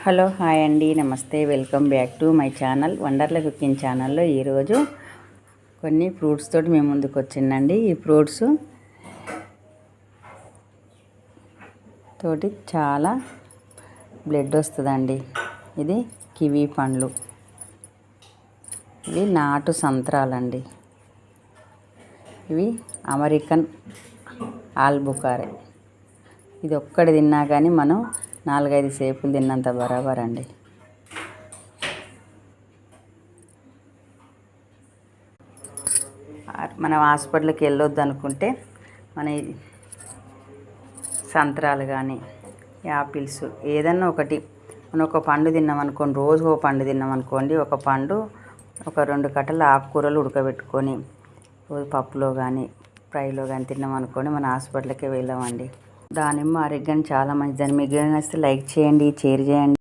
Hello hi అండి, నమస్తే, welcome back to my channel Wonderla cooking ఛానల్లో ఈరోజు కొన్ని ఫ్రూట్స్ తోటి మేము ముందుకు వచ్చిందండి. ఈ ఫ్రూట్స్ తోటి చాలా బ్లడ్ వస్తుందండి. ఇది కివీ పండ్లు, ఇవి నాటు సంత్రాలండి, ఇవి అమెరికన్ ఆల్బుకారే. ఇది ఒక్కటి తిన్నా కానీ మనం 4-5 సేపులు తిన్నంత బరాబర్ అండి. మనం హాస్పిటల్కి వెళ్ళొద్దు అనుకుంటే మన సంత్రాలు కానీ యాపిల్స్ ఏదన్నా ఒకటి మనం ఒక పండు తిన్నామనుకోండి, రోజు ఒక పండు తిన్నామనుకోండి, ఒక పండు ఒక 2 కట్టలు ఆకుకూరలు ఉడకబెట్టుకొని రోజు పప్పులో కానీ ఫ్రైలో కానీ తిన్నామనుకోండి మన హాస్పిటల్కే వెళ్ళామండి. దానిమ్మ ఆరోగ్యానికి చాలా మంచిదని. మీకు నచ్చితే లైక్ చేయండి, షేర్ చేయండి.